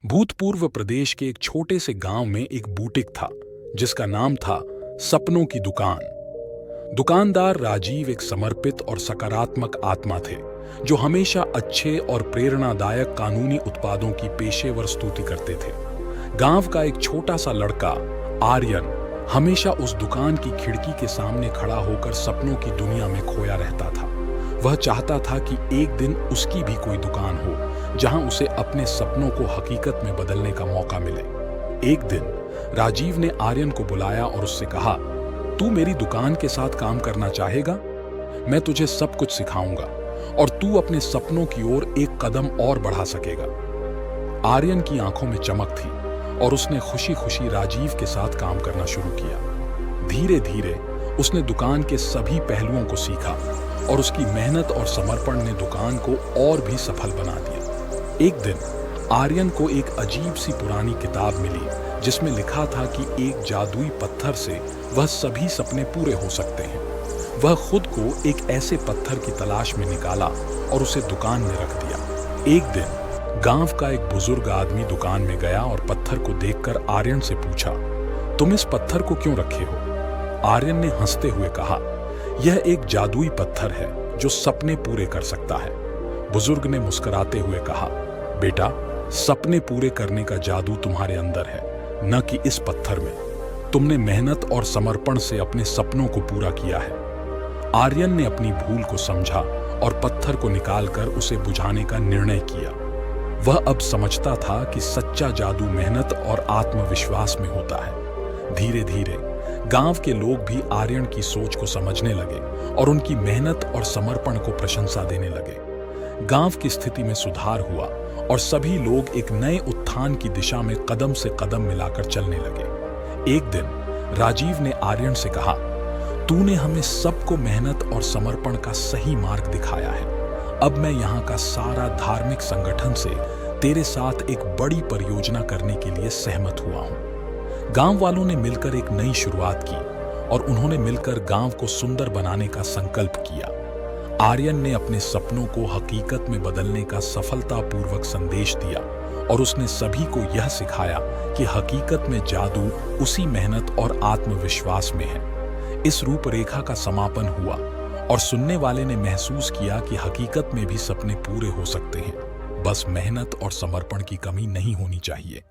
भूतपूर्व प्रदेश के एक छोटे से गांव में एक बुटीक था जिसका नाम था सपनों की दुकान। दुकानदार राजीव एक समर्पित और सकारात्मक आत्मा थे जो हमेशा अच्छे और प्रेरणादायक कानूनी उत्पादों की पेशेवर स्तुति करते थे। गांव का एक छोटा सा लड़का आर्यन हमेशा उस दुकान की खिड़की के सामने खड़ा होकर सपनों की दुनिया में खोया रहता था। वह चाहता था कि एक दिन उसकी भी कोई दुकान हो जहां उसे अपने सपनों को हकीकत में बदलने का मौका मिले। एक दिन राजीव ने आर्यन को बुलाया और उससे कहा, तू मेरी दुकान के साथ काम करना चाहेगा? मैं तुझे सब कुछ सिखाऊंगा और तू अपने सपनों की ओर एक कदम और बढ़ा सकेगा। आर्यन की आंखों में चमक थी और उसने खुशी खुशी राजीव के साथ काम करना शुरू किया। धीरे धीरे उसने दुकान के सभी पहलुओं को सीखा और उसकी मेहनत और समर्पण ने दुकान को और भी सफल बना दिया। एक दिन आर्यन को एक अजीब सी पुरानी किताब मिली जिसमें लिखा था कि एक जादुई पत्थर से वह सभी सपने पूरे हो सकते हैं। वह खुद को एक ऐसे पत्थर की तलाश में निकाला और उसे दुकान में रख दिया। एक दिन गांव का एक बुजुर्ग आदमी दुकान में गया और पत्थर को देखकर आर्यन से पूछा, तुम इस पत्थर को क्यों रखे हो? आर्यन ने हंसते हुए कहा, यह एक जादुई पत्थर है जो सपने पूरे कर सकता है। बुजुर्ग ने मुस्कुराते हुए कहा, बेटा, सपने पूरे करने का जादू तुम्हारे अंदर है, न कि इस पत्थर में। तुमने मेहनत और समर्पण से अपने सपनों को पूरा किया है। आर्यन ने अपनी भूल को समझा और पत्थर को निकालकर उसे बुझाने का निर्णय किया। वह अब समझता था कि सच्चा जादू मेहनत और आत्मविश्वास में होता है। धीरे धीरे गांव के लोग भी आर्यन की सोच को समझने लगे और उनकी मेहनत और समर्पण को प्रशंसा देने लगे। गांव की स्थिति में सुधार हुआ और सभी लोग एक नए उत्थान की दिशा में कदम से कदम मिलाकर चलने लगे। एक दिन राजीव ने आर्यन से कहा, तूने हमें सबको मेहनत और समर्पण का सही मार्ग दिखाया है। अब मैं यहाँ का सारा धार्मिक संगठन से तेरे साथ एक बड़ी परियोजना करने के लिए सहमत हुआ हूँ। गांव वालों ने मिलकर एक नई शुरुआत की और उन्होंने मिलकर गांव को सुंदर बनाने का संकल्प किया। आर्यन ने अपने सपनों को हकीकत में बदलने का सफलतापूर्वक संदेश दिया और उसने सभी को यह सिखाया कि हकीकत में जादू उसी मेहनत और आत्मविश्वास में है। इस रूपरेखा का समापन हुआ और सुनने वाले ने महसूस किया कि हकीकत में भी सपने पूरे हो सकते हैं, बस मेहनत और समर्पण की कमी नहीं होनी चाहिए।